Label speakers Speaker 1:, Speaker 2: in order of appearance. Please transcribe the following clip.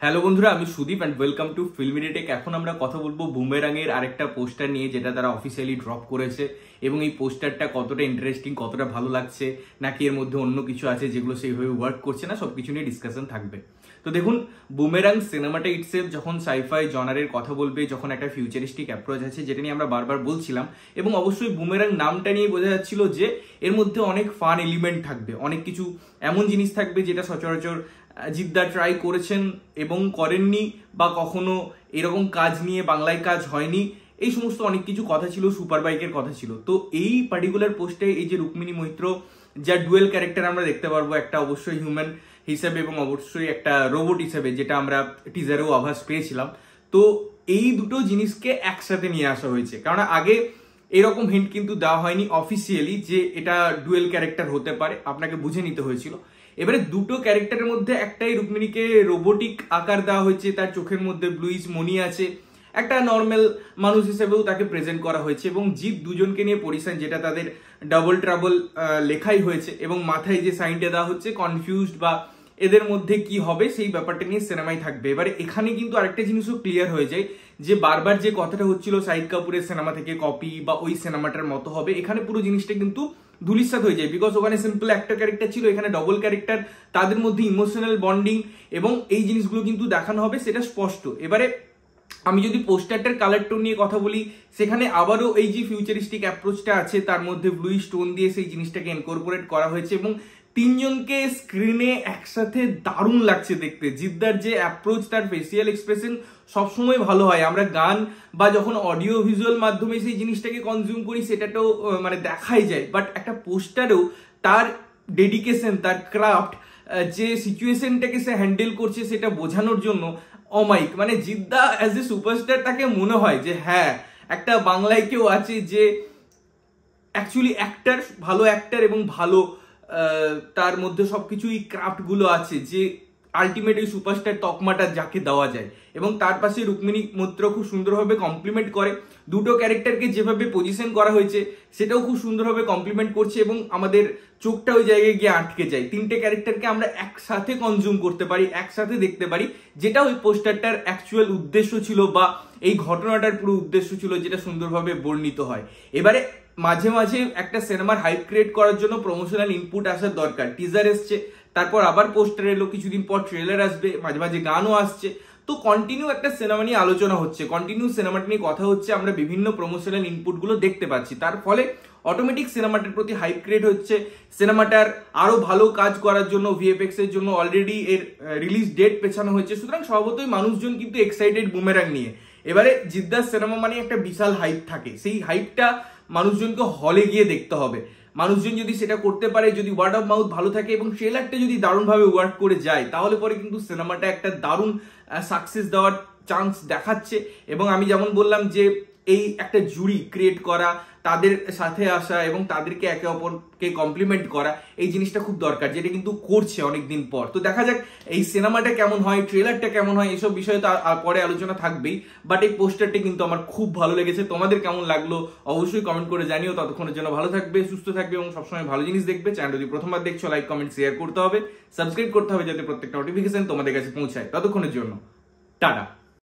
Speaker 1: Hello বন্ধুরা, আমি Sudip and welcome to ফিল্মিডিটেক। এখন আমরা কথা বলবো বুমেরাংয়ের আরেকটা পোস্টার নিয়ে, যেটা তারা অফিসিয়ালি ড্রপ করেছে। এবং এই পোস্টারটা কতটা ইন্টারেস্টিং, কতটা ভালো লাগছে, নাকি এর মধ্যে অন্য কিছু আছে যেগুলো সেইভাবে ওয়ার্ক করছে না, সবকিছু নিয়ে ডিসকাশন থাকবে। তো দেখুন, বুমেরাং সিনেমাটা ইটসেলফ যখন সাইফাই জনারের কথা বলবে, যখন একটা ফিউচারিস্টিক অ্যাপ্রোচ আছে, যেটা নিয়ে আমরা বারবার বলছিলাম, এবং অবশ্যই বুমেরাং নামটা নিয়ে বোঝা যাচ্ছিল যে এর মধ্যে অনেক ফান এলিমেন্ট থাকবে, অনেক কিছু এমন জিনিস থাকবে যেটা সচরাচর জিদ্দা ট্রাই করেছেন এবং করেননি, বা কখনো এরকম কাজ নিয়ে বাংলায় কাজ হয়নি। এই সমস্ত অনেক কিছু কথা ছিল, সুপার বাইকের কথা ছিল। তো এই পার্টিকুলার পোস্টে এই যে রুক্মিণী মৈত্র, যা ডুয়েল ক্যারেক্টার আমরা দেখতে পারবো, একটা অবশ্যই হিউম্যান হিসেবে এবং অবশ্যই একটা রোবট হিসেবে, যেটা আমরা টিজারেও আভাস পেয়েছিলাম। তো এই দুটো জিনিসকে একসাথে নিয়ে আসা হয়েছে, কারণ আগে এরকম হিন্ট কিন্তু দেওয়া হয়নি অফিসিয়ালি যে এটা ডুয়েল ক্যারেক্টার হতে পারে, আপনাকে বুঝে নিতে হয়েছিল। এবারে দুটো ক্যারেক্টারের মধ্যে একটাই রুক্মিণীকে রোবোটিক আকার দেওয়া হয়েছে, তার চোখের মধ্যে ব্লুইজ মনি আছে, একটা নর্মাল মানুষ হিসেবেও তাকে প্রেজেন্ট করা হয়েছে, এবং জিৎ দুজনকে নিয়ে পরিসান, যেটা তাদের ডাবল ট্রাবল লেখাই হয়েছে, এবং মাথায় যে সাইনটা দেওয়া হচ্ছে কনফিউজড, বা এদের মধ্যে কি হবে সেই ব্যাপারটা নিয়ে সিনেমায় থাকবে। এবারে এখানে কিন্তু আরেকটা জিনিসও ক্লিয়ার হয়ে যায় যে বারবার যে কথাটা হচ্ছিল শাহিদ কাপুরের সিনেমা থেকে কপি বা ওই সিনেমাটার মতো হবে, এখানে পুরো জিনিসটা কিন্তু ধুলিস্যাৎ হয়ে যায়। বিকজ ওখানে সিম্পল একটা ক্যারেক্টার ছিল, এখানে ডবল ক্যারেক্টার, তাদের মধ্যে ইমোশনাল বন্ডিং এবং এই জিনিসগুলো কিন্তু দেখানো হবে, সেটা স্পষ্ট। এবারে আমি যদি পোস্টারটার কালার টোন নিয়ে কথা বলি, সেখানে আবারও এই যে ফিউচারিস্টিক অ্যাপ্রোচটা আছে, তার মধ্যে ব্লুই স্টোন দিয়ে সেই জিনিসটাকে ইনকর্পোরেট করা হয়েছে, এবং তিনজনকে স্ক্রিনে একসাথে দারুণ লাগছে দেখতে। জিদ্দার যে অ্যাপ্রোচ, তার ফেসিয়াল এক্সপ্রেশন সবসময় ভালো হয়। আমরা গান বা যখন অডিও ভিজুয়াল মাধ্যমে সেই জিনিসটাকে কনজিউম করি, সেটাটাও মানে দেখাই যায়, বাট একটা পোস্টারেও তার ডেডিকেশন, তার ক্রাফট, যে সিচুয়েশনটাকে সে হ্যান্ডেল করছে সেটা বোঝানোর জন্য অমাইক। মানে জিদ্দা অ্যাজ এ সুপারস্টার, তাকে মনে হয় যে হ্যাঁ, একটা বাংলায় কেউ আছে যে অ্যাকচুয়ালি অ্যাক্টার, ভালো অ্যাক্টার, এবং ভালো তার মধ্যে সবকিছুই ক্রাফট গুলো আছে, যে আলটিমেট এই সুপারস্টার তকমাটা যাকে দেওয়া যায়। এবং তার পাশে রুক্মিণী মৈত্র খুব সুন্দরভাবে কমপ্লিমেন্ট করে, দুটো ক্যারেক্টারকে যেভাবে পজিশন করা হয়েছে সেটাও খুব সুন্দরভাবে কমপ্লিমেন্ট করছে, এবং আমাদের চোখটা ওই জায়গায় গিয়ে আটকে যায়। তিনটে ক্যারেক্টারকে আমরা একসাথে কনজিউম করতে পারি, একসাথে দেখতে পারি, যেটা ওই পোস্টারটার অ্যাকচুয়াল উদ্দেশ্য ছিল, বা এই ঘটনাটার পুরো উদ্দেশ্য ছিল, যেটা সুন্দরভাবে বর্ণিত হয়। এবারে মাঝে মাঝে একটা সিনেমার হাইপ ক্রিয়েট করার জন্য প্রমোশনাল ইনপুট আসার দরকার। টিজার এসছে, তারপর আবার পোস্টার এলো, কিছুদিন পর ট্রেলার আসবে, মাঝে মাঝে গানও আসছে। তো কন্টিনিউ একটা সিনেমা নিয়ে আলোচনা হচ্ছে, কন্টিনিউ সিনেমাটা নিয়ে কথা হচ্ছে, আমরা বিভিন্ন প্রমোশনাল ইনপুট গুলো দেখতে পাচ্ছি। তার ফলে অটোমেটিক সিনেমাটার প্রতি হাইপ ক্রিয়েট হচ্ছে, সিনেমাটার আরো ভালো কাজ করার জন্য, ভিএফএক্স এর জন্য অলরেডি এর রিলিজ ডেট পেছানো হয়েছে। সুতরাং স্বভাবতই মানুষজন কিন্তু এক্সাইটেড বুমেরাং নিয়ে। এবারে জিদ্দার সিনেমা মানে একটা বিশাল হাইপ থাকে, সেই হাইপটা মানুষজনকে হলে গিয়ে দেখতে হবে। মানুষজন যদি সেটা করতে পারে, যদি ওয়ার্ড অফ মাউথ ভালো থাকে এবং ট্রেলারটা যদি দারুণভাবে ওয়ার্ক করে যায়, তাহলে পরে কিন্তু সিনেমাটা একটা দারুণ সাকসেস দেওয়ার চান্স দেখাচ্ছে। এবং আমি যেমন বললাম যে এই একটা জুরি ক্রিয়েট করা, তাদের সাথে আসা এবং তাদেরকে একে অপরকে কমপ্লিমেন্ট করা, এই জিনিসটা খুব দরকার, যেটা কিন্তু করছে অনেকদিন পর। তো দেখা যাক এই সিনেমাটা কেমন হয়, ট্রেলারটা কেমন হয়, এসব বিষয়ে তো পরে আলোচনা থাকবেই। বাট এই পোস্টারটা কিন্তু আমার খুব ভালো লেগেছে। তোমাদের কেমন লাগলো অবশ্যই কমেন্ট করে জানিও। ততক্ষণের জন্য ভালো থাকবে, সুস্থ থাকবে এবং সবসময় ভালো জিনিস দেখবে। চ্যানেল যদি প্রথমবার দেখছো, লাইক কমেন্ট শেয়ার করতে হবে, সাবস্ক্রাইব করতে হবে, যাতে প্রত্যেকটা নোটিফিকেশন তোমাদের কাছে পৌঁছায়। ততক্ষণের জন্য টাটা।